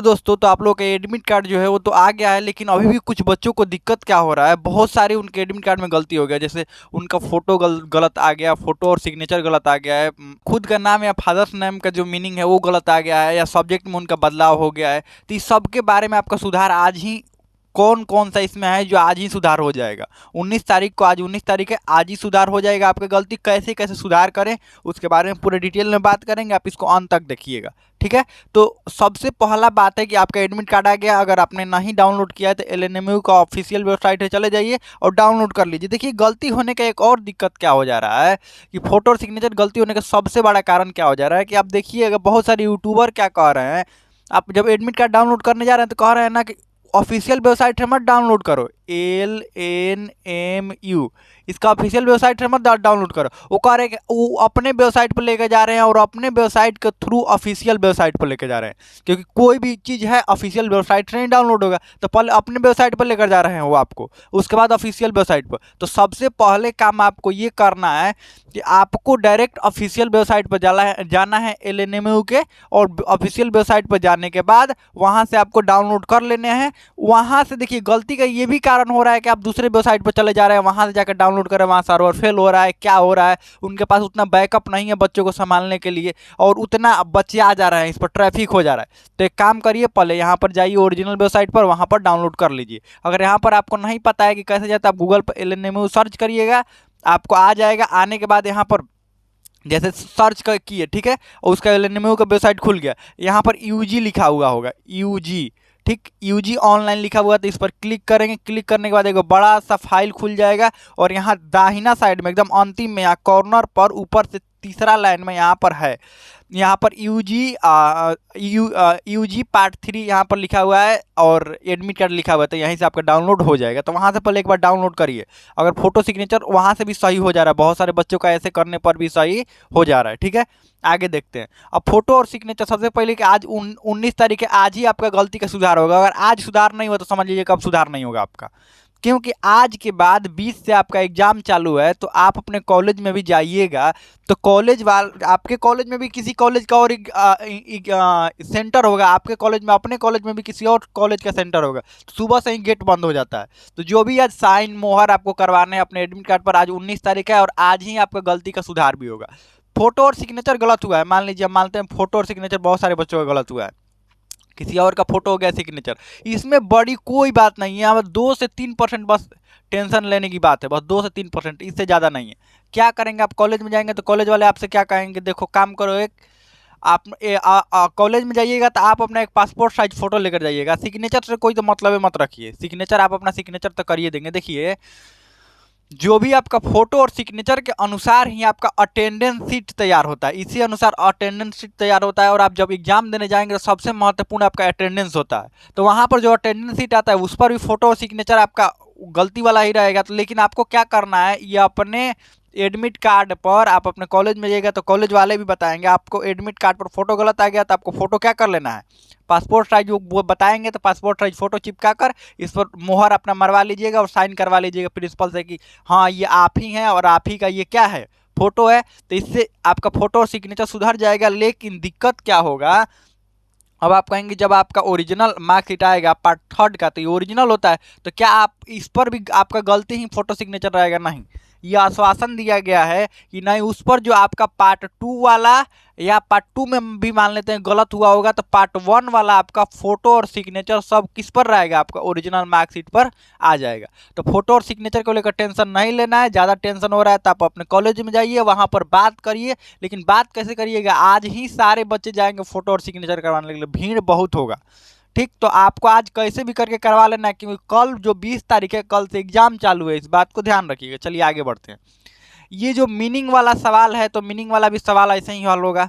दोस्तों, तो आप लोग का एडमिट कार्ड जो है वो तो आ गया है, लेकिन अभी भी कुछ बच्चों को दिक्कत क्या हो रहा है, बहुत सारी उनके एडमिट कार्ड में गलती हो गया। जैसे उनका फोटो गलत आ गया, फोटो और सिग्नेचर गलत आ गया है, खुद का नाम या फादर्स नेम का जो मीनिंग है वो गलत आ गया है, या सब्जेक्ट में उनका बदलाव हो गया है। तो इस सब के बारे में आपका सुधार आज ही कौन कौन सा इसमें है जो आज ही सुधार हो जाएगा। 19 तारीख को, आज 19 तारीख है, आज ही सुधार हो जाएगा। आपका गलती कैसे कैसे सुधार करें उसके बारे में पूरे डिटेल में बात करेंगे, आप इसको अंत तक देखिएगा, ठीक है। तो सबसे पहला बात है कि आपका एडमिट कार्ड आ गया। अगर आपने नहीं डाउनलोड किया है तो एलएनएमयू का ऑफिशियल वेबसाइट है, चले जाइए और डाउनलोड कर लीजिए। देखिए, गलती होने का एक और दिक्कत क्या हो जा रहा है कि फोटो और सिग्नेचर गलती होने का सबसे बड़ा कारण क्या हो जा रहा है कि आप देखिएगा, बहुत सारे यूट्यूबर क्या कह रहे हैं, आप जब एडमिट कार्ड डाउनलोड करने जा रहे हैं तो कह रहे हैं ना कि ऑफिशियल वेबसाइट है मत डाउनलोड करो, LNMU इसका ऑफिशियल वेबसाइट है मत डाउनलोड करो। वो कह रहे हैं कि वो अपने वेबसाइट पर लेके जा रहे हैं और अपने वेबसाइट के थ्रू ऑफिशियल वेबसाइट पर लेके जा रहे हैं, क्योंकि कोई भी चीज़ है ऑफिशियल वेबसाइट से नहीं डाउनलोड होगा। तो पहले अपने वेबसाइट पर लेकर जा रहे हैं वो आपको, उसके बाद ऑफिशियल वेबसाइट पर। तो सबसे पहले काम आपको ये करना है कि आपको डायरेक्ट ऑफिशियल वेबसाइट पर जाना है LNMU के, और ऑफिशियल वेबसाइट पर जाने के बाद वहाँ से आपको डाउनलोड कर लेने हैं। वहाँ से देखिए, गलती का ये भी कारण हो रहा है कि आप दूसरे वेबसाइट पर चले जा रहे हैं, वहाँ से जाकर डाउनलोड करें, वहाँ सर्वर फेल हो रहा है, क्या हो रहा है, उनके पास उतना बैकअप नहीं है बच्चों को संभालने के लिए, और उतना बच्चे आ जा रहे हैं, इस पर ट्रैफिक हो जा रहा है। तो एक काम करिए, पहले यहाँ पर जाइए ओरिजिनल वेबसाइट पर, वहाँ पर डाउनलोड कर लीजिए। अगर यहाँ पर आपको नहीं पता है कि कैसे जाता है, आप गूगल पर LNMU सर्च करिएगा, आपको आ जाएगा। आने के बाद यहाँ पर जैसे सर्च किए, ठीक है, और उसका LNMU का वेबसाइट खुल गया, यहाँ पर UG लिखा हुआ होगा, UG, ठीक, UG ऑनलाइन लिखा हुआ, तो इस पर क्लिक करेंगे। क्लिक करने के बाद एक बड़ा सा फाइल खुल जाएगा, और यहाँ दाहिना साइड में एकदम अंतिम में, यहाँ कॉर्नर पर ऊपर से तीसरा लाइन में यहाँ पर है, यहाँ पर UG पार्ट 3 यहाँ पर लिखा हुआ है और एडमिट कार्ड लिखा हुआ है। तो यहीं से आपका डाउनलोड हो जाएगा। तो वहाँ से पहले एक बार डाउनलोड करिए। अगर फोटो सिग्नेचर वहाँ से भी सही हो जा रहा है, बहुत सारे बच्चों का ऐसे करने पर भी सही हो जा रहा है, ठीक है। आगे देखते हैं। अब फोटो और सिग्नेचर, सबसे पहले कि आज 19 तारीख है, आज ही आपका गलती का सुधार होगा। अगर आज सुधार नहीं हुआ तो समझ लीजिए कब सुधार नहीं होगा आपका, क्योंकि आज के बाद 20 से आपका एग्जाम चालू है। तो आप अपने कॉलेज में भी जाइएगा, तो कॉलेज वाले, आपके कॉलेज में भी किसी कॉलेज का और सेंटर होगा, आपके कॉलेज में, अपने कॉलेज में भी किसी और कॉलेज का सेंटर होगा। तो सुबह से ही गेट बंद हो जाता है। तो जो भी आज साइन मोहर आपको करवाने हैं अपने एडमिट कार्ड पर, आज 19 तारीख है और आज ही आपका गलती का सुधार भी होगा। फोटो और सिग्नेचर गलत हुआ है, मान लीजिए, मानते हैं फोटो और सिग्नेचर बहुत सारे बच्चों का गलत हुआ है, किसी और का फोटो हो गया सिग्नेचर, इसमें बड़ी कोई बात नहीं है। यहाँ 2 से 3% बस टेंशन लेने की बात है, बस 2 से 3%, इससे ज़्यादा नहीं है। क्या करेंगे, आप कॉलेज में जाएंगे तो कॉलेज वाले आपसे क्या कहेंगे, देखो काम करो, एक आप कॉलेज में जाइएगा तो आप अपना एक पासपोर्ट साइज फोटो लेकर जाइएगा। सिग्नेचर से कोई तो मतलब मत रखिए, सिग्नेचर आप अपना सिग्नेचर तो करिए देंगे। देखिए, जो भी आपका फोटो और सिग्नेचर के अनुसार ही आपका अटेंडेंस शीट तैयार होता है, इसी अनुसार अटेंडेंस शीट तैयार होता है। और आप जब एग्जाम देने जाएंगे तो सबसे महत्वपूर्ण आपका अटेंडेंस होता है। तो वहाँ पर जो अटेंडेंस शीट आता है उस पर भी फोटो और सिग्नेचर आपका गलती वाला ही रहेगा। तो लेकिन आपको क्या करना है, ये अपने एडमिट कार्ड पर, आप अपने कॉलेज में जाइएगा तो कॉलेज वाले भी बताएंगे, आपको एडमिट कार्ड पर फोटो गलत आ गया तो आपको फोटो क्या कर लेना है, पासपोर्ट साइज वो बताएंगे, तो पासपोर्ट साइज फोटो चिपका कर इस पर मोहर अपना मरवा लीजिएगा और साइन करवा लीजिएगा प्रिंसिपल से कि हाँ ये आप ही हैं और आप ही का ये क्या है, फोटो है। तो इससे आपका फोटो और सिग्नेचर सुधर जाएगा। लेकिन दिक्कत क्या होगा, अब आप कहेंगे जब आपका ओरिजिनल मार्कशीट आएगा पार्ट 3 का, तो ये ओरिजिनल होता है, तो क्या आप इस पर भी आपका गलती ही फोटो सिग्नेचर रहेगा? नहीं, यह आश्वासन दिया गया है कि नहीं, उस पर जो आपका पार्ट 2 वाला, या पार्ट 2 में भी मान लेते हैं गलत हुआ होगा, तो पार्ट 1 वाला आपका फोटो और सिग्नेचर सब किस पर रहेगा, आपका ओरिजिनल मार्कशीट पर आ जाएगा। तो फोटो और सिग्नेचर को लेकर टेंशन नहीं लेना है। ज़्यादा टेंशन हो रहा है तो आप अपने कॉलेज में जाइए, वहाँ पर बात करिए। लेकिन बात कैसे करिएगा, आज ही सारे बच्चे जाएंगे फोटो और सिग्नेचर करवाने के लिए, भीड़ बहुत होगा, ठीक। तो आपको आज कैसे भी करके करवा लेना है, क्योंकि कल जो 20 तारीख है, कल से एग्जाम चालू है, इस बात को ध्यान रखिएगा। चलिए आगे बढ़ते हैं। ये जो मीनिंग वाला सवाल है, तो मीनिंग वाला भी सवाल ऐसे ही हल होगा।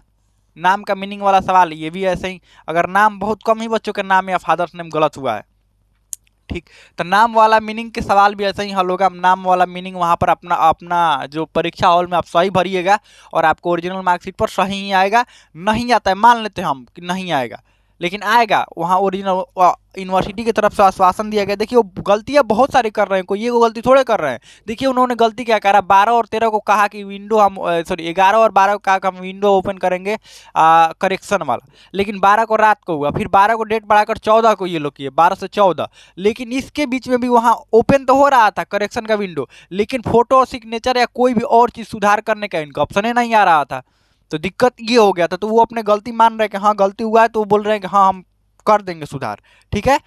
नाम का मीनिंग वाला सवाल ये भी ऐसे ही, अगर नाम बहुत कम ही बच्चों के नाम या फादर्स नेम गलत हुआ है, ठीक, तो नाम वाला मीनिंग के सवाल भी ऐसे ही हल होगा। नाम वाला मीनिंग वहाँ पर अपना अपना जो परीक्षा हॉल में आप सही भरिएगा और आपको ओरिजिनल मार्कशीट पर सही ही आएगा। नहीं आता है, मान लेते हैं हम कि नहीं आएगा, लेकिन आएगा वहाँ ओरिजिनल यूनिवर्सिटी की तरफ से आश्वासन दिया गया। देखिए वो गलतियाँ बहुत सारी कर रहे हैं, कोई ये को गलती थोड़े कर रहे हैं। देखिए उन्होंने गलती क्या करा, 12 और 13 को कहा कि विंडो हम सॉरी 11 और 12 को कहा कि हम विंडो ओपन करेंगे करेक्शन वाला, लेकिन 12 को रात को हुआ, फिर 12 को डेट बढ़ाकर 14 को ये लोग किए, 12 से 14। लेकिन इसके बीच में भी वहाँ ओपन तो हो रहा था करेक्शन का विंडो, लेकिन फोटो और सिग्नेचर या कोई भी और चीज़ सुधार करने का इनका ऑप्शन ही नहीं आ रहा था। तो दिक्कत ये हो गया था। तो वो अपने गलती मान रहे हैं कि हाँ गलती हुआ है, तो वो बोल रहे हैं कि हाँ हम कर देंगे सुधार। ठीक है,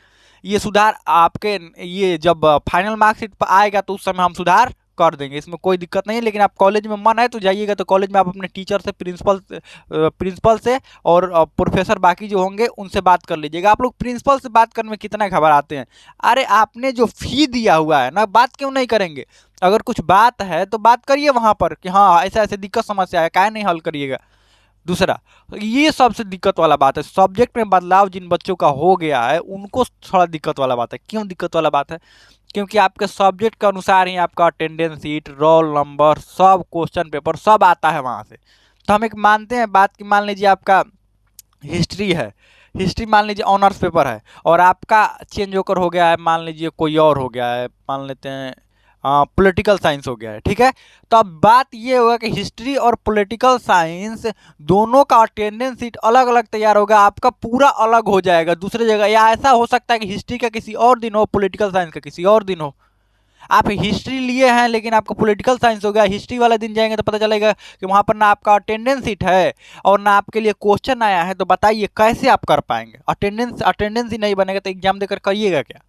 ये सुधार आपके ये जब फाइनल मार्कशीट पर आएगा तो उस समय हम सुधार कर देंगे, इसमें कोई दिक्कत नहीं है। लेकिन आप कॉलेज में मन है तो जाइएगा, तो कॉलेज में आप अपने टीचर से, प्रिंसिपल से और प्रोफेसर बाकी जो होंगे उनसे बात कर लीजिएगा। आप लोग प्रिंसिपल से बात करने में कितना घबराते हैं। अरे आपने जो फी दिया हुआ है ना, बात क्यों नहीं करेंगे? अगर कुछ बात है तो बात करिए वहाँ पर कि हाँ ऐसा ऐसे दिक्कत समस्या है, काहे नहीं हल करिएगा। दूसरा, ये सबसे दिक्कत वाला बात है, सब्जेक्ट में बदलाव जिन बच्चों का हो गया है उनको थोड़ा दिक्कत वाला बात है। क्यों दिक्कत वाला बात है? क्योंकि आपके सब्जेक्ट के अनुसार ही आपका अटेंडेंस शीट, रोल नंबर, सब क्वेश्चन पेपर सब आता है वहाँ से। तो हम एक मानते हैं बात की, मान लीजिए आपका हिस्ट्री है, हिस्ट्री मान लीजिए ऑनर्स पेपर है और आपका चेंज होकर हो गया है, मान लीजिए कोई और हो गया है, मान लेते हैं पॉलिटिकल साइंस हो गया है। ठीक है, तो अब बात ये होगा कि हिस्ट्री और पॉलिटिकल साइंस दोनों का अटेंडेंस शीट अलग अलग तैयार होगा, आपका पूरा अलग हो जाएगा दूसरी जगह। या ऐसा हो सकता है कि हिस्ट्री का किसी और दिन हो, पॉलिटिकल साइंस का किसी और दिन हो। आप हिस्ट्री लिए हैं लेकिन आपका पॉलिटिकल साइंस हो गया, हिस्ट्री वाला दिन जाएंगे तो पता चलेगा कि वहाँ पर ना आपका अटेंडेंस शीट है और ना आपके लिए क्वेश्चन आया है। तो बताइए कैसे आप कर पाएंगे? अटेंडेंस ही नहीं बनेगा तो एग्जाम देकर करिएगा क्या?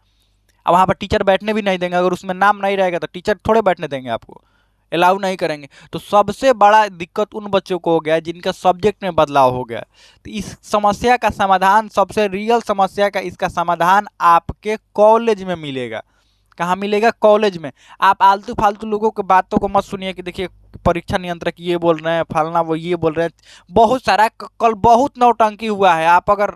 अब वहाँ पर टीचर बैठने भी नहीं देंगे, अगर उसमें नाम नहीं रहेगा तो टीचर थोड़े बैठने देंगे, आपको अलाउ नहीं करेंगे। तो सबसे बड़ा दिक्कत उन बच्चों को हो गया है जिनका सब्जेक्ट में बदलाव हो गया। तो इस समस्या का समाधान, सबसे रियल समस्या का इसका समाधान आपके कॉलेज में मिलेगा। कहाँ मिलेगा? कॉलेज में। आप आलतू फालतू लोगों की बातों को मत सुनिए कि देखिए परीक्षा नियंत्रक ये बोल रहे हैं, फलना वो ये बोल रहे हैं। बहुत सारा कल बहुत नौटंकी हुआ है। आप अगर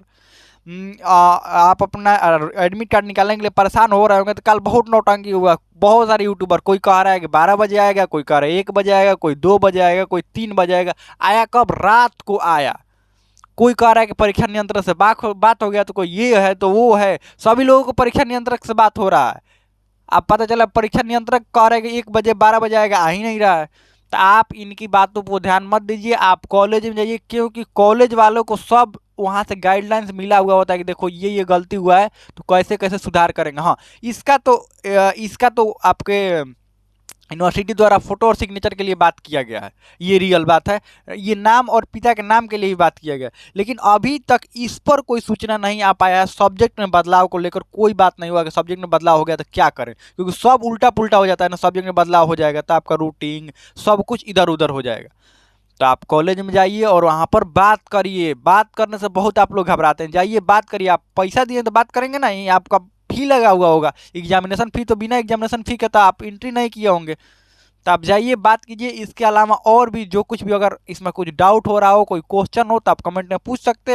आप अपना एडमिट कार्ड निकालने के लिए परेशान हो रहे होंगे तो कल बहुत नौटंकी हुआ। बहुत सारे यूट्यूबर, कोई कह रहा है कि 12 बजे आएगा, कोई कह रहा है 1 बजे आएगा, कोई 2 बजे आएगा, कोई 3 बजे आएगा। आया कब? रात को आया। कोई कह रहा है कि परीक्षा नियंत्रक से बात हो गया, तो कोई ये है तो वो है। सभी लोगों को परीक्षा नियंत्रक से बात हो रहा है। अब पता चला परीक्षा नियंत्रक कह रहे हैं कि 1 बजे 12 बजे आएगा, आ ही नहीं रहा है। तो आप इनकी बातों को ध्यान मत दीजिए, आप कॉलेज में जाइए, क्योंकि कॉलेज वालों को सब वहाँ से गाइडलाइंस मिला हुआ होता है कि देखो ये गलती हुआ है तो कैसे कैसे सुधार करेंगे। हाँ, इसका तो आपके यूनिवर्सिटी द्वारा फोटो और सिग्नेचर के लिए बात किया गया है, ये रियल बात है। ये नाम और पिता के नाम के लिए ही बात किया गया, लेकिन अभी तक इस पर कोई सूचना नहीं आ पाया है। सब्जेक्ट में बदलाव को लेकर कोई बात नहीं हुआ कि सब्जेक्ट में बदलाव हो गया तो क्या करें, क्योंकि सब उल्टा पुल्टा हो जाता है ना। सब्जेक्ट में बदलाव हो जाएगा तो आपका रूटीन सब कुछ इधर उधर हो जाएगा। तो आप कॉलेज में जाइए और वहाँ पर बात करिए। बात करने से बहुत आप लोग घबराते हैं, जाइए बात करिए। आप पैसा दिए तो बात करेंगे ना, ही आपका फी लगा हुआ होगा, एग्जामिनेशन फी। तो बिना एग्जामिनेशन फी के तो आप एंट्री नहीं किए होंगे। तो आप जाइए बात कीजिए। इसके अलावा और भी जो कुछ भी, अगर इसमें कुछ डाउट हो रहा हो, कोई क्वेश्चन हो, तो आप कमेंट में पूछ सकते हैं।